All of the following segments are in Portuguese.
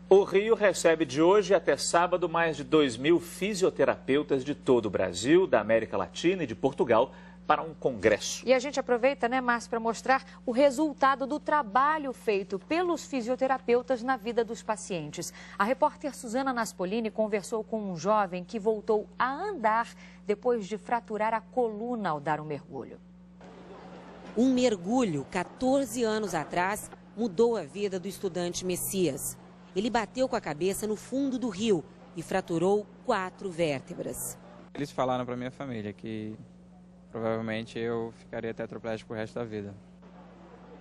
O Rio recebe de hoje até sábado mais de 2.000 fisioterapeutas de todo o Brasil, da América Latina e de Portugal para um congresso. E a gente aproveita, né, Márcio, para mostrar o resultado do trabalho feito pelos fisioterapeutas na vida dos pacientes. A repórter Suzana Naspolini conversou com um jovem que voltou a andar depois de fraturar a coluna ao dar um mergulho. Um mergulho, 14 anos atrás, mudou a vida do estudante Messias. Ele bateu com a cabeça no fundo do rio e fraturou 4 vértebras. Eles falaram para minha família que provavelmente eu ficaria tetraplégico o resto da vida.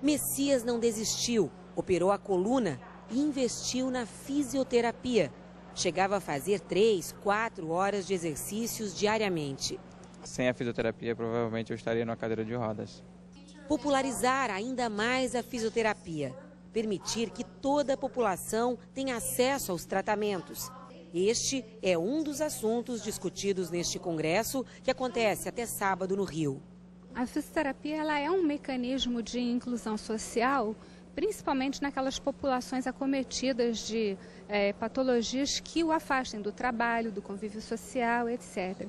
Messias não desistiu, operou a coluna e investiu na fisioterapia. Chegava a fazer 3, 4 horas de exercícios diariamente. Sem a fisioterapia, provavelmente eu estaria numa cadeira de rodas. Popularizar ainda mais a fisioterapia. Permitir que toda a população tenha acesso aos tratamentos. Este é um dos assuntos discutidos neste congresso, que acontece até sábado no Rio. A fisioterapia ela é um mecanismo de inclusão social, principalmente naquelas populações acometidas de patologias que o afastem do trabalho, do convívio social, etc.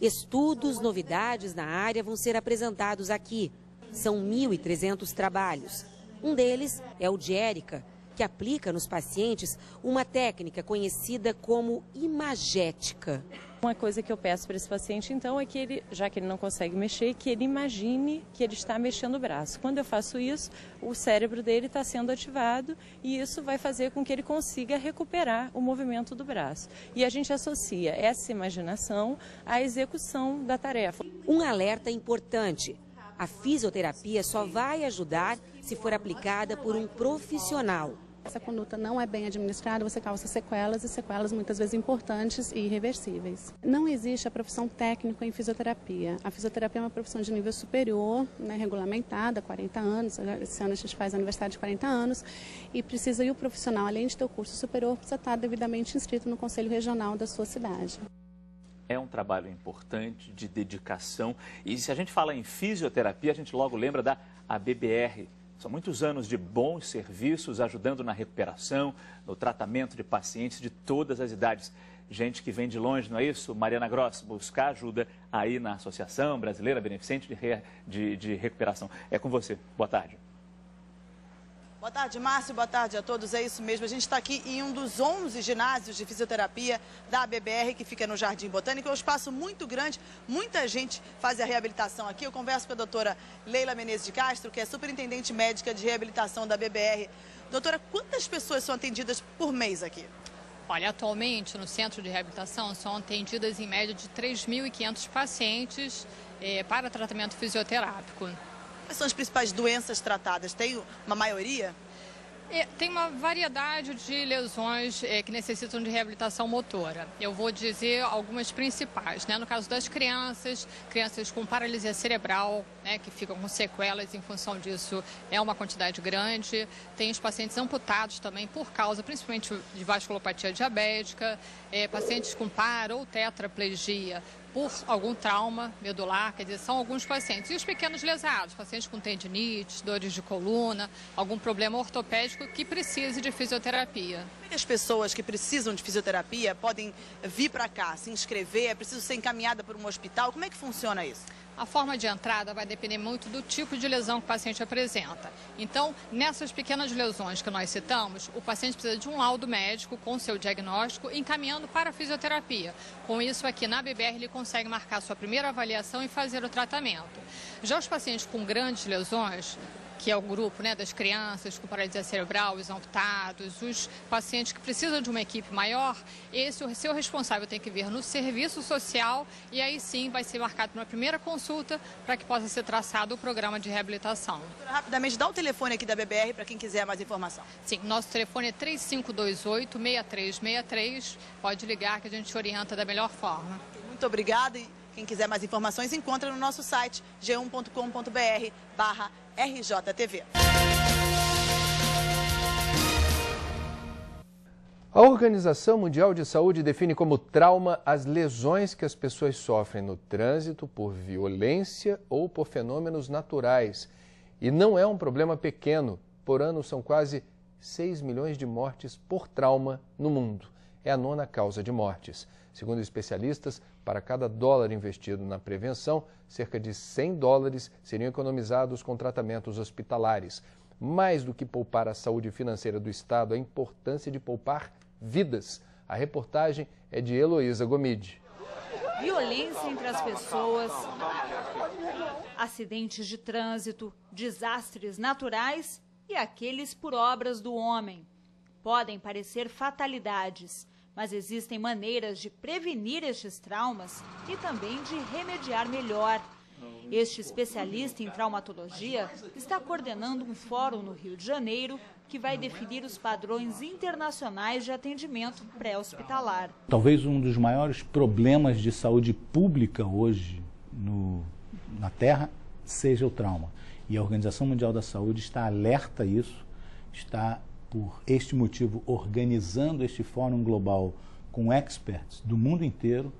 Estudos, novidades na área vão ser apresentados aqui. São 1.300 trabalhos. Um deles é o de Érica, que aplica nos pacientes uma técnica conhecida como imagética. Uma coisa que eu peço para esse paciente, então, é que ele, já que ele não consegue mexer, que ele imagine que ele está mexendo o braço. Quando eu faço isso, o cérebro dele está sendo ativado e isso vai fazer com que ele consiga recuperar o movimento do braço. E a gente associa essa imaginação à execução da tarefa. Um alerta importante. A fisioterapia só vai ajudar se for aplicada por um profissional. Essa conduta não é bem administrada, você causa sequelas e sequelas muitas vezes importantes e irreversíveis. Não existe a profissão técnica em fisioterapia. A fisioterapia é uma profissão de nível superior, né, regulamentada há 40 anos. Esse ano a gente faz aniversário de 40 anos e o profissional, além de ter o curso superior, precisa estar devidamente inscrito no Conselho Regional da sua cidade. É um trabalho importante, de dedicação. E se a gente fala em fisioterapia, a gente logo lembra da ABBR. São muitos anos de bons serviços, ajudando na recuperação, no tratamento de pacientes de todas as idades. Gente que vem de longe, não é isso? Mariana Gross, buscar ajuda aí na Associação Brasileira Beneficente de Recuperação. É com você. Boa tarde. Boa tarde, Márcio. Boa tarde a todos. É isso mesmo. A gente está aqui em um dos 11 ginásios de fisioterapia da ABBR, que fica no Jardim Botânico. É um espaço muito grande, muita gente faz a reabilitação aqui. Eu converso com a doutora Leila Menezes de Castro, que é superintendente médica de reabilitação da ABBR. Doutora, quantas pessoas são atendidas por mês aqui? Olha, atualmente no centro de reabilitação são atendidas em média de 3.500 pacientes para tratamento fisioterápico. Quais são as principais doenças tratadas? Tem uma maioria? Tem uma variedade de lesões que necessitam de reabilitação motora. Eu vou dizer algumas principais, né? No caso das crianças com paralisia cerebral, né, que ficam com sequelas em função disso, é uma quantidade grande. Tem os pacientes amputados também por causa, principalmente, de vasculopatia diabética, pacientes com par ou tetraplegia por algum trauma medular, quer dizer, são alguns pacientes. E os pequenos lesados, pacientes com tendinite, dores de coluna, algum problema ortopédico que precise de fisioterapia. Como é que as pessoas que precisam de fisioterapia podem vir para cá, se inscrever? É preciso ser encaminhada por um hospital? Como é que funciona isso? A forma de entrada vai depender muito do tipo de lesão que o paciente apresenta. Então, nessas pequenas lesões que nós citamos, o paciente precisa de um laudo médico com seu diagnóstico encaminhando para a fisioterapia. Com isso, aqui na ABBR, ele consegue marcar sua primeira avaliação e fazer o tratamento. Já os pacientes com grandes lesões, que é o grupo, né, das crianças com paralisia cerebral, os amputados, os pacientes que precisam de uma equipe maior, o seu responsável tem que vir no serviço social e aí sim vai ser marcado uma primeira consulta para que possa ser traçado o programa de reabilitação. Rapidamente, dá o telefone aqui da ABBR para quem quiser mais informação. Sim, nosso telefone é 3528-6363, pode ligar que a gente orienta da melhor forma. Muito obrigada e quem quiser mais informações encontra no nosso site g1.com.br/RJTV. A Organização Mundial de Saúde define como trauma as lesões que as pessoas sofrem no trânsito por violência ou por fenômenos naturais. E não é um problema pequeno. Por ano são quase 6 milhões de mortes por trauma no mundo. É a 9ª causa de mortes. Segundo especialistas, para cada dólar investido na prevenção, cerca de $100 seriam economizados com tratamentos hospitalares. Mais do que poupar a saúde financeira do Estado, a importância de poupar vidas. A reportagem é de Heloísa Gomide. Violência entre as pessoas, acidentes de trânsito, desastres naturais e aqueles por obras do homem. Podem parecer fatalidades, mas existem maneiras de prevenir estes traumas e também de remediar melhor. Este especialista em traumatologia está coordenando um fórum no Rio de Janeiro que vai definir os padrões internacionais de atendimento pré-hospitalar. Talvez um dos maiores problemas de saúde pública hoje na Terra seja o trauma. E a Organização Mundial da Saúde está alerta a isso, está, por este motivo, organizando este fórum global com experts do mundo inteiro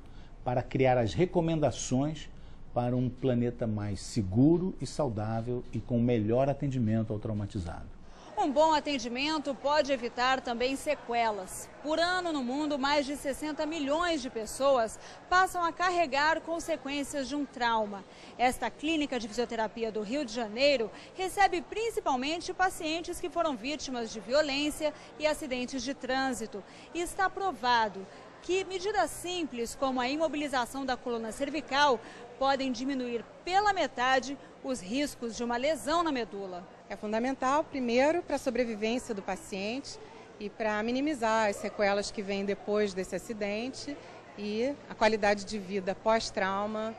para criar as recomendações para um planeta mais seguro e saudável e com melhor atendimento ao traumatizado. Um bom atendimento pode evitar também sequelas. Por ano no mundo, mais de 60 milhões de pessoas passam a carregar consequências de um trauma. Esta clínica de fisioterapia do Rio de Janeiro recebe principalmente pacientes que foram vítimas de violência e acidentes de trânsito. E está provado que medidas simples como a imobilização da coluna cervical podem diminuir pela metade os riscos de uma lesão na medula. É fundamental, primeiro, para a sobrevivência do paciente e para minimizar as sequelas que vêm depois desse acidente, e a qualidade de vida pós-trauma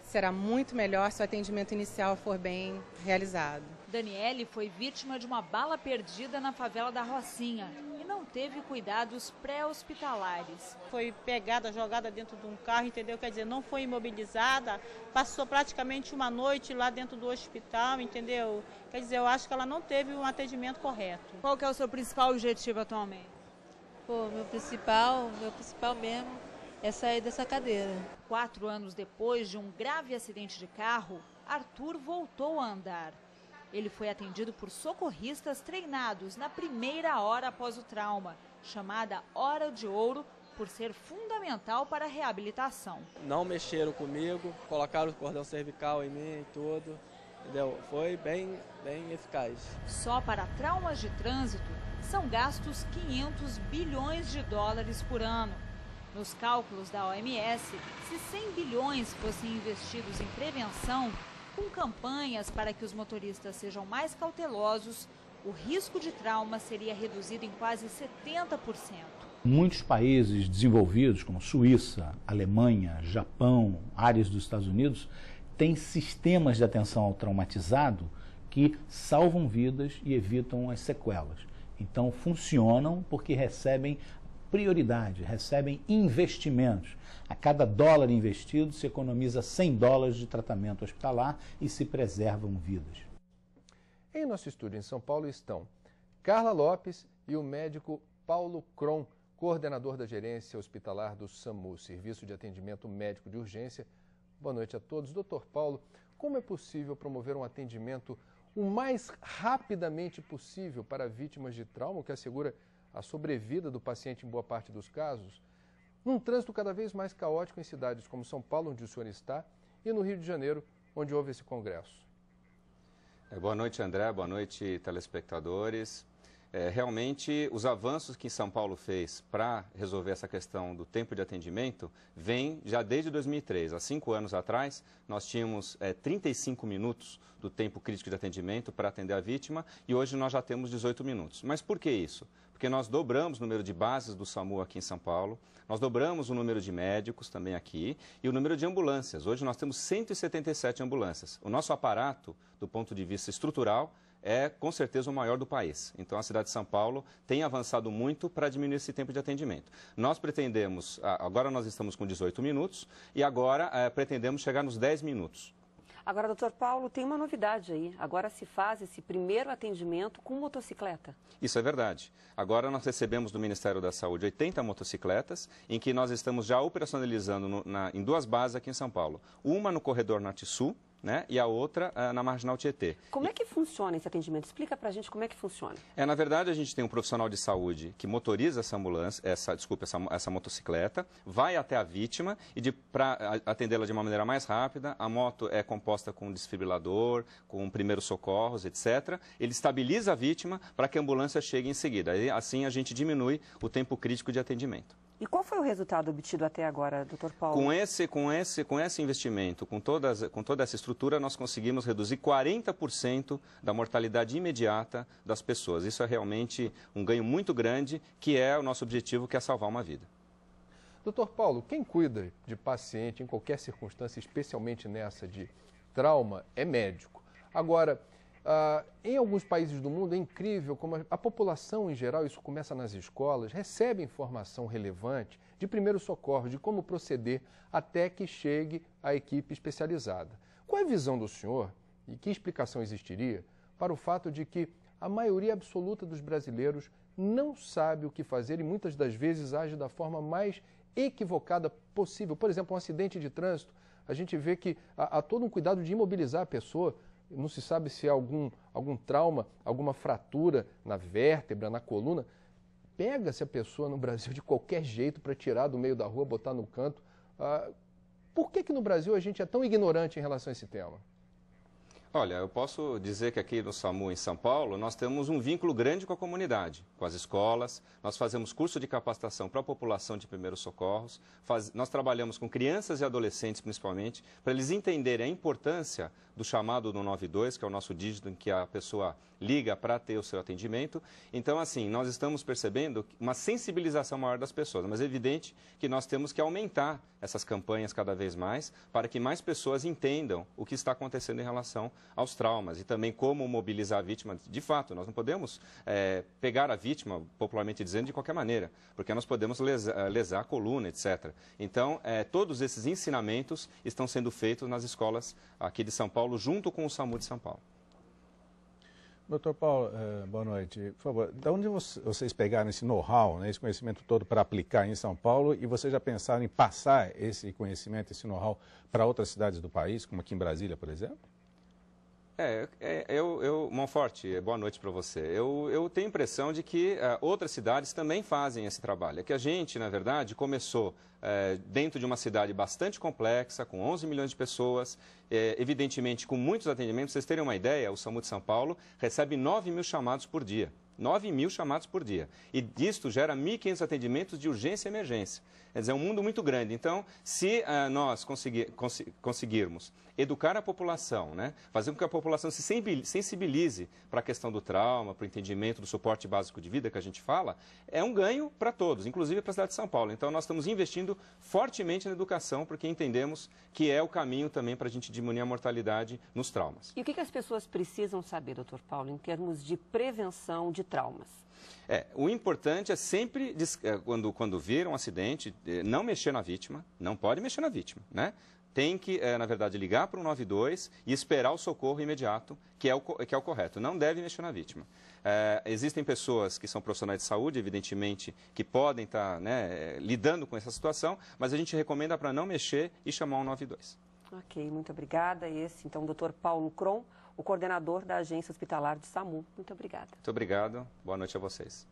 será muito melhor se o atendimento inicial for bem realizado. Daniele foi vítima de uma bala perdida na favela da Rocinha e não teve cuidados pré-hospitalares. Foi pegada, jogada dentro de um carro, entendeu? Quer dizer, não foi imobilizada, passou praticamente uma noite lá dentro do hospital, entendeu? Quer dizer, eu acho que ela não teve um atendimento correto. Qual que é o seu principal objetivo atualmente? Pô, meu principal mesmo é sair dessa cadeira. 4 anos depois de um grave acidente de carro, Arthur voltou a andar. Ele foi atendido por socorristas treinados na primeira hora após o trauma, chamada Hora de Ouro, por ser fundamental para a reabilitação. Não mexeram comigo, colocaram o cordão cervical em mim e tudo, entendeu? Foi bem eficaz. Só para traumas de trânsito são gastos 500 bilhões de dólares por ano. Nos cálculos da OMS, se 100 bilhões fossem investidos em prevenção, com campanhas para que os motoristas sejam mais cautelosos, o risco de trauma seria reduzido em quase 70%. Muitos países desenvolvidos, como Suíça, Alemanha, Japão, áreas dos Estados Unidos, têm sistemas de atenção ao traumatizado que salvam vidas e evitam as sequelas. Então, funcionam porque recebem prioridade, recebem investimentos. A cada dólar investido, se economiza $100 de tratamento hospitalar e se preservam vidas. Em nosso estúdio em São Paulo estão Carla Lopes e o médico Paulo Kron, coordenador da gerência hospitalar do SAMU, Serviço de Atendimento Médico de Urgência. Boa noite a todos. Doutor Paulo, como é possível promover um atendimento o mais rapidamente possível para vítimas de trauma, que assegura a sobrevida do paciente em boa parte dos casos, num trânsito cada vez mais caótico em cidades como São Paulo, onde o senhor está, e no Rio de Janeiro, onde houve esse congresso? Boa noite, André. Boa noite, telespectadores. Realmente, os avanços que São Paulo fez para resolver essa questão do tempo de atendimento vem já desde 2003. Há 5 anos atrás, nós tínhamos 35 minutos do tempo crítico de atendimento para atender a vítima e hoje nós já temos 18 minutos. Mas por que isso? Porque nós dobramos o número de bases do SAMU aqui em São Paulo, nós dobramos o número de médicos também aqui e o número de ambulâncias. Hoje nós temos 177 ambulâncias. O nosso aparato, do ponto de vista estrutural, é com certeza o maior do país. Então a cidade de São Paulo tem avançado muito para diminuir esse tempo de atendimento. Nós pretendemos, agora nós estamos com 18 minutos e agora pretendemos chegar nos 10 minutos. Agora, doutor Paulo, tem uma novidade aí. Agora se faz esse primeiro atendimento com motocicleta. Isso é verdade. Agora nós recebemos do Ministério da Saúde 80 motocicletas, em que nós estamos já operacionalizando em 2 bases aqui em São Paulo. Uma no corredor Norte-Sul, né, e a outra na Marginal Tietê. Como é que funciona esse atendimento? Explica pra gente como é que funciona. Na verdade, a gente tem um profissional de saúde que motoriza essa ambulância, essa motocicleta, vai até a vítima e para atendê-la de uma maneira mais rápida, a moto é composta com desfibrilador, com primeiros socorros, etc. Ele estabiliza a vítima para que a ambulância chegue em seguida. E, assim, a gente diminui o tempo crítico de atendimento. E qual foi o resultado obtido até agora, Dr. Paulo? Com esse investimento, com toda essa estrutura, nós conseguimos reduzir 40% da mortalidade imediata das pessoas. Isso é realmente um ganho muito grande, que é o nosso objetivo, que é salvar uma vida. Doutor Paulo, quem cuida de paciente em qualquer circunstância, especialmente nessa de trauma, é médico. Agora, em alguns países do mundo é incrível como a população em geral, isso começa nas escolas, recebe informação relevante de primeiros socorros, de como proceder até que chegue a equipe especializada. Qual é a visão do senhor e que explicação existiria para o fato de que a maioria absoluta dos brasileiros não sabe o que fazer e muitas das vezes age da forma mais equivocada possível? Por exemplo, um acidente de trânsito, a gente vê que há todo um cuidado de imobilizar a pessoa. Não se sabe se há algum trauma, alguma fratura na vértebra, na coluna. Pega-se a pessoa no Brasil de qualquer jeito para tirar do meio da rua, botar no canto. Por que no Brasil a gente é tão ignorante em relação a esse tema? Olha, eu posso dizer que aqui no SAMU, em São Paulo, nós temos um vínculo grande com a comunidade, com as escolas. Nós fazemos curso de capacitação para a população de primeiros socorros. Nós trabalhamos com crianças e adolescentes, principalmente, para eles entenderem a importância do chamado do 92, que é o nosso dígito em que a pessoa liga para ter o seu atendimento. Então, assim, nós estamos percebendo uma sensibilização maior das pessoas, mas é evidente que nós temos que aumentar essas campanhas cada vez mais para que mais pessoas entendam o que está acontecendo em relação aos traumas e também como mobilizar a vítima. De fato, nós não podemos pegar a vítima, popularmente dizendo, de qualquer maneira, porque nós podemos lesar a coluna, etc. Então, todos esses ensinamentos estão sendo feitos nas escolas aqui de São Paulo, junto com o SAMU de São Paulo. Doutor Paulo, boa noite. Por favor, de onde vocês pegaram esse know-how, né, esse conhecimento todo para aplicar em São Paulo e vocês já pensaram em passar esse conhecimento, esse know-how para outras cidades do país, como aqui em Brasília, por exemplo? Monforte, boa noite para você. Eu tenho a impressão de que outras cidades também fazem esse trabalho. É que a gente, na verdade, começou dentro de uma cidade bastante complexa, com 11 milhões de pessoas, evidentemente com muitos atendimentos. Pra vocês terem uma ideia, o SAMU de São Paulo recebe 9 mil chamados por dia. 9 mil chamados por dia. E disto gera 1.500 atendimentos de urgência e emergência. Quer dizer, é um mundo muito grande. Então, se nós conseguirmos educar a população, né, fazer com que a população se sensibilize para a questão do trauma, para o entendimento do suporte básico de vida que a gente fala, é um ganho para todos, inclusive para a cidade de São Paulo. Então, nós estamos investindo fortemente na educação, porque entendemos que é o caminho também para a gente diminuir a mortalidade nos traumas. E o que as pessoas precisam saber, doutor Paulo, em termos de prevenção de traumas? O importante é sempre, quando vir um acidente, não mexer na vítima, não pode mexer na vítima, né? Tem que, na verdade, ligar para o 92 e esperar o socorro imediato, que é o correto. Não deve mexer na vítima. Existem pessoas que são profissionais de saúde, evidentemente, que podem estar lidando com essa situação, mas a gente recomenda para não mexer e chamar o 92. Ok, muito obrigada. Esse, então, o Dr. Paulo Cron, o coordenador da Agência Hospitalar de SAMU. Muito obrigada. Muito obrigado. Boa noite a vocês.